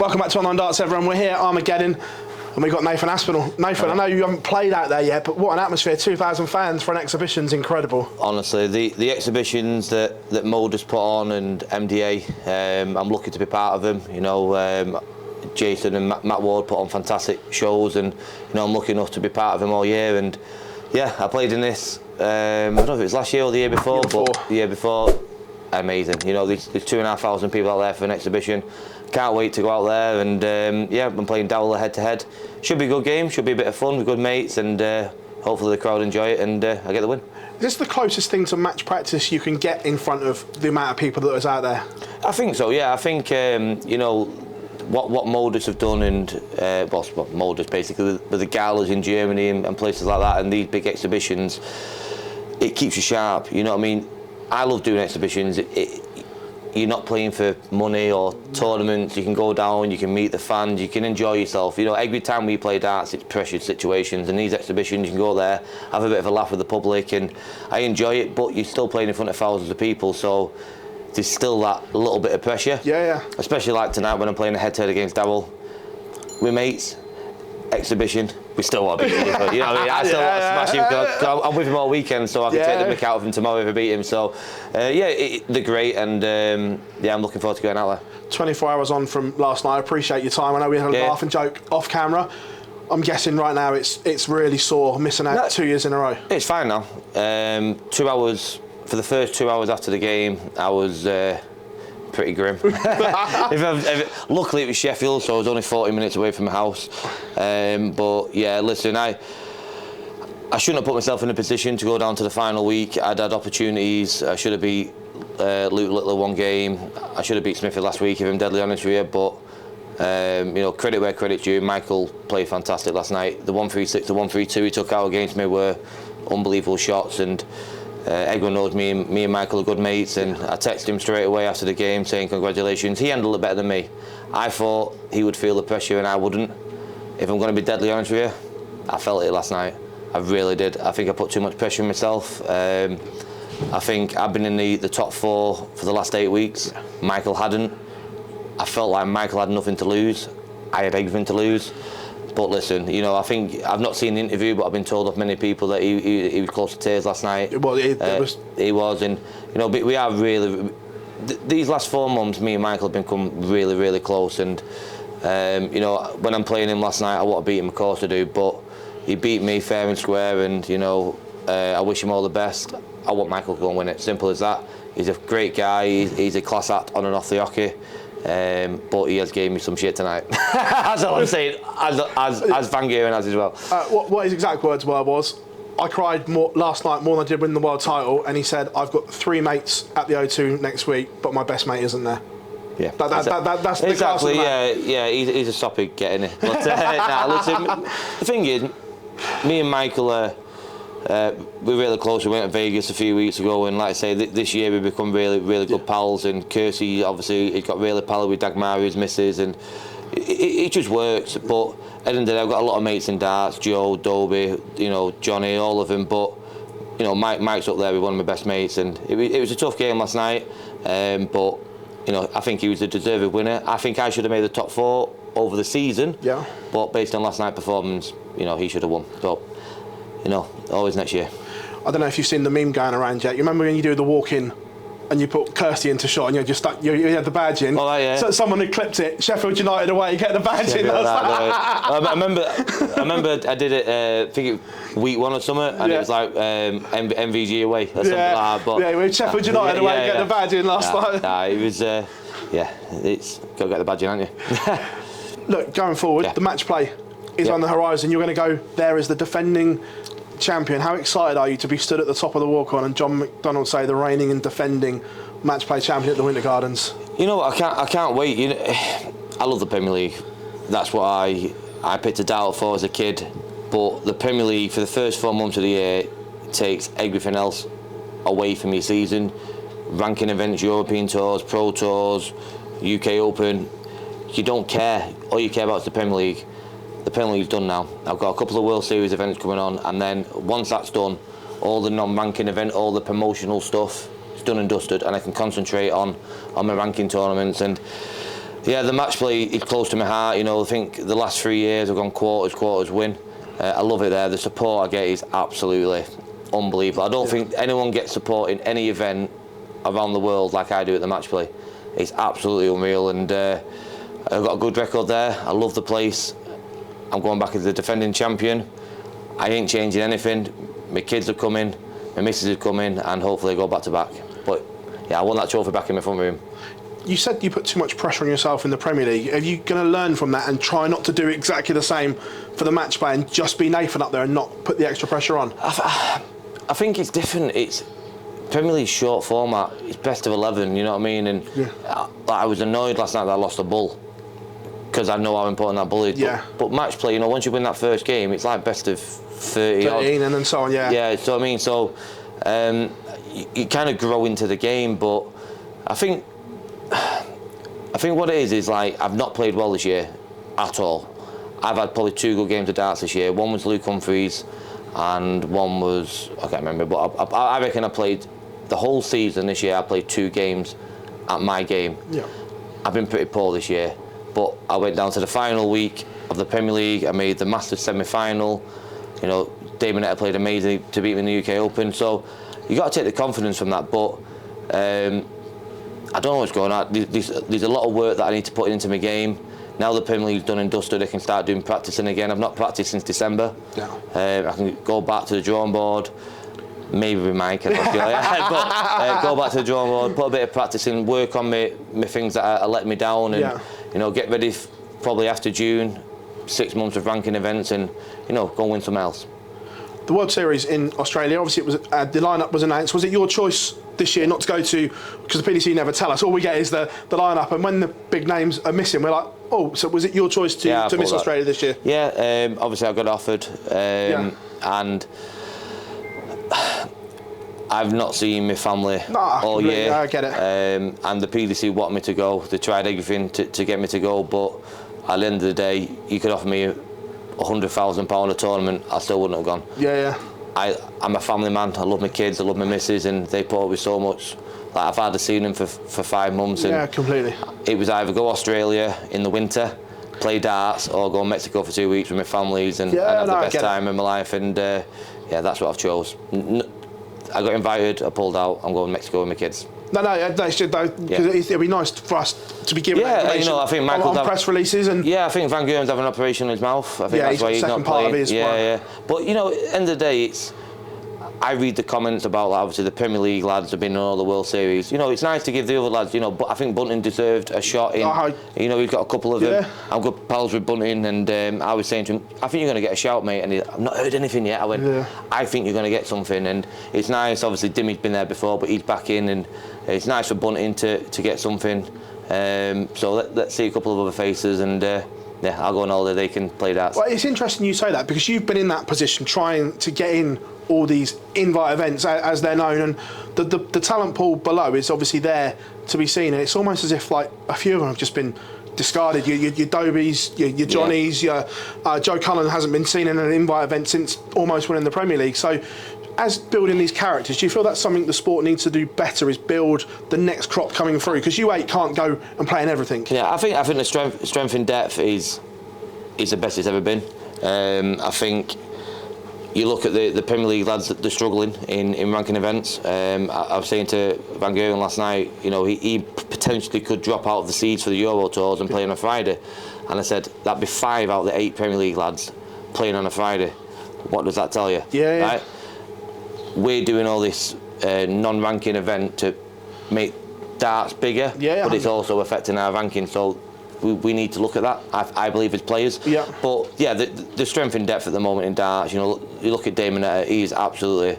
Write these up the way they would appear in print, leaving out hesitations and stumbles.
Welcome back to Onlinedarts, everyone. We're here at Armageddon, and we've got Nathan Aspinall. Nathan, I know you haven't played out there yet, but what an atmosphere. 2,000 fans for an exhibition's incredible. Honestly, the exhibitions that Moulders put on and MDA, I'm lucky to be part of them. You know, Jason and Matt Ward put on fantastic shows, and you know, I'm lucky enough to be part of them all year. And yeah, I played in this, I don't know if it was last year or the year before, but the year before, amazing. You know, there's 2,500 people out there for an exhibition. Can't wait to go out there, and yeah, I'm playing Dowler head to head. Should be a good game, should be a bit of fun with good mates, and hopefully the crowd enjoy it, and I get the win. Is this the closest thing to match practice you can get in front of the amount of people that was out there? I think so, yeah. I think, you know, what Moulders have done, and well, Moulders basically, with the galas in Germany and places like that, and these big exhibitions, it keeps you sharp, you know what I mean? I love doing exhibitions. You're not playing for money or tournaments. You can go down, you can meet the fans, you can enjoy yourself. You know, every time we play darts, it's pressured situations, and these exhibitions, you can go there, have a bit of a laugh with the public, and I enjoy it, but you're still playing in front of thousands of people, so there's still that little bit of pressure. Yeah. Especially like tonight when I'm playing a head-to-head against Dowell. We're mates, exhibition, we still want to beat him. You know what I mean? I still want to smash him, because I'm with him all weekend, so I can take the mick out of him tomorrow if I beat him. So, yeah, they're great, and yeah, I'm looking forward to going out there. 24 hours on from last night. I appreciate your time. I know we had a laugh and joke off camera. I'm guessing right now it's really sore, missing out 2 years in a row. It's fine now. 2 hours, for the first 2 hours after the game, I was pretty grim. Luckily it was Sheffield, so I was only 40 minutes away from my house. But yeah, listen, I shouldn't have put myself in a position to go down to the final week. I'd had opportunities. I should have beat Luke Littler one game. I should have beat Smithy last week, if I'm deadly honest with you. But you know, credit where credit's due. Michael played fantastic last night. The 1-3-6, the 1-3-2 he took out against me were unbelievable shots, and everyone knows me and Michael are good mates, and I texted him straight away after the game saying congratulations. He handled it better than me. I thought he would feel the pressure and I wouldn't. If I'm going to be deadly honest with you, I felt it last night. I really did. I think I put too much pressure on myself. I think I've been in the top 4 for the last 8 weeks. Michael hadn't. I felt like Michael had nothing to lose. I had everything to lose. But listen, you know, I think I've not seen the interview, but I've been told of many people that he was close to tears last night. Well, he was, and you know, we are really. These last 4 months, me and Michael have become really, really close. And you know, when I'm playing him last night, I want to beat him, of course I do. But he beat me fair and square, and you know, I wish him all the best. I want Michael to go and win it. Simple as that. He's a great guy. He's a class act on and off the hockey. But he has gave me some shit tonight. That's all I'm saying, as Van Geeren has as well. What his exact words was, I cried last night more than I did win the world title, and he said, I've got 3 mates at the O2 next week, but my best mate isn't there. Yeah, that's the exactly. Yeah, he's a soppy getting it. But nah, listen, the thing is, me and Michael we're really close. We went to Vegas a few weeks ago, and like I say, this year we've become really, really good pals. And Kersey, obviously, he got really pally with Dagmar, his missus, and it just works. But at the end of the day, I've got a lot of mates in darts: Joe, Dobie, you know, Johnny, all of them. But you know, Mike's up there with one of my best mates, and it was a tough game last night. But you know, I think he was a deserved winner. I think I should have made the top 4 over the season. Yeah. But based on last night's performance, you know, he should have won. But you know, always next year. I don't know if you've seen the meme going around yet. You remember when you do the walk-in and you put Kirsty into shot and you had the badge in? Oh, yeah. So someone had clipped it. Sheffield United away, get the badge in. I remember I did it, I think it week 1 or something, and it was like MVG away or something like that. But, we had Sheffield United away, get the badge in last night. It was, it's got to get the badge in, haven't you? Look, going forward, the match play is on the horizon. You're going to go there as the defending champion. How excited are you to be stood at the top of the walk-on and John McDonald say the reigning and defending match play champion at the Winter Gardens? You know what, I can't wait. You know, I love the Premier League. That's what I picked a Dowell for as a kid. But the Premier League, for the first 4 months of the year, takes everything else away from your season. Ranking events, European tours, Pro Tours, UK Open. You don't care. All you care about is the Premier League. The Premier League's done now. I've got a couple of World Series events coming on, and then once that's done, all the non-ranking event, all the promotional stuff, it's done and dusted, and I can concentrate on my ranking tournaments. And Yeah, the match play is close to my heart. You know, I think the last 3 years I've gone quarters win. I love it there. The support I get is absolutely unbelievable. I don't think anyone gets support in any event around the world like I do at the match play. It's absolutely unreal, and I've got a good record there. I love the place. I'm going back as the defending champion. I ain't changing anything. My kids are coming, my missus is coming, and hopefully I go back to back. But yeah, I want that trophy back in my front room. You said you put too much pressure on yourself in the Premier League. Are you going to learn from that and try not to do exactly the same for the match play and just be Nathan up there and not put the extra pressure on? I think it's different. It's Premier League short format. It's best of 11. You know what I mean? And I was annoyed last night that I lost a bull because I know how important that bull is. Yeah. But match play, you know, once you win that first game, it's like best of 30 and then so on. Yeah. Yeah. So I mean, so you kind of grow into the game, but I think what it is like I've not played well this year at all. I've had probably 2 good games of darts this year. One was Luke Humphreys, and one was, I can't remember, but I reckon I played the whole season this year. I played 2 games at my game. Yeah. I've been pretty poor this year, but I went down to the final week of the Premier League. I made the Masters semi-final. You know, Damon Etta played amazing to beat me in the UK Open. So you got to take the confidence from that. But I don't know what's going on. There's a lot of work that I need to put into my game. Now the Premier League's done and dusted, I can start doing practicing again. I've not practiced since December. Yeah. I can go back to the drawing board, maybe with Mike, but go back to the drawing board, put a bit of practice in, work on my things that are letting me down, and you know, get ready probably after June, 6 months of ranking events, and you know, go and win something else. The World Series in Australia, obviously it was the lineup was announced. Was it your choice this year not to go to, because the PDC never tell us, all we get is the lineup, and when the big names are missing, we're like, oh, so was it your choice to miss Australia this year? Yeah, obviously I got offered, and I've not seen my family all year. Yeah, I get it. And the PDC wanted me to go. They tried everything to get me to go, but at the end of the day, you could offer me £100,000 a tournament, I still wouldn't have gone. Yeah. I'm a family man. I love my kids, I love my missus, and they put up with so much. Like, I've hardly seen them for 5 months. And yeah, completely. It was either go Australia in the winter, play darts, or go to Mexico for 2 weeks with my families and have the best time in my life. And yeah, that's what I've chose. I got invited, I pulled out. I'm going to Mexico with my kids. No, they should though, because it'll be nice for us to be given that information, you know, I think Michael on press releases and. Yeah, I think Van Geurden's having an operation in his mouth. I think that's why he's not playing. Yeah. But you know, at the end of the day, I read the comments about, like, obviously the Premier League lads have been in all the World Series. You know, it's nice to give the other lads, you know, but I think Bunting deserved a shot in. You know, he's got a couple of them. I'm good pals with Bunting, and I was saying to him, I think you're going to get a shout, mate. And I've not heard anything yet. I went, I think you're going to get something. And it's nice, obviously Dimmy's been there before, but he's back in, and it's nice for Bunting to get something. So let's see a couple of other faces, and I'll go on holiday, they can play darts. Well, it's interesting you say that, because you've been in that position trying to get in all these invite events as they're known, and the talent pool below is obviously there to be seen, and it's almost as if like a few of them have just been discarded. Your Dobies, your Johnnies, your Joe Cullen hasn't been seen in an invite event since almost winning the Premier League. So as building these characters, do you feel that's something the sport needs to do better, is build the next crop coming through? Because you can't go and play in everything. Yeah, I think the strength in depth is the best it's ever been. I think you look at the Premier League lads that they're struggling in ranking events. I was saying to Van Geurden last night, you know, he potentially could drop out of the seeds for the Euro Tours and play on a Friday. And I said, that'd be 5 out of the 8 Premier League lads playing on a Friday. What does that tell you? Yeah. Right? We're doing all this non-ranking event to make darts bigger, but it's also affecting our ranking. So we need to look at that, I believe, as players. Yeah. But yeah, the strength in depth at the moment in darts, you know, you look at Damon Etta, he's absolutely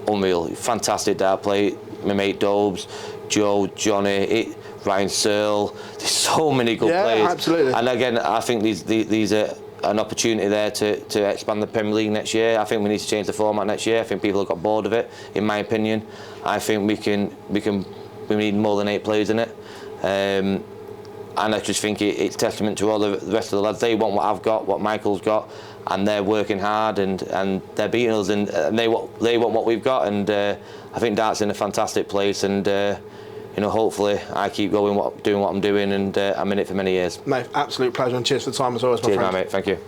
unreal. Fantastic dart play. My mate Dobes, Joe, Johnny, Ryan Searle. There's so many good players. Yeah, absolutely. And again, I think these are an opportunity there to expand the Premier League next year. I think we need to change the format next year. I think people have got bored of it, in my opinion. I think we need more than 8 players in it. And I just think it's testament to all the rest of the lads. They want what I've got, what Michael's got, and they're working hard, and they're beating us, and they want what we've got. And I think dart's in a fantastic place, and you you know, hopefully I keep going, doing what I'm doing, and I'm in it for many years. Mate, absolute pleasure, and cheers for the time as always, my Cheers, friend. mate. Thank you.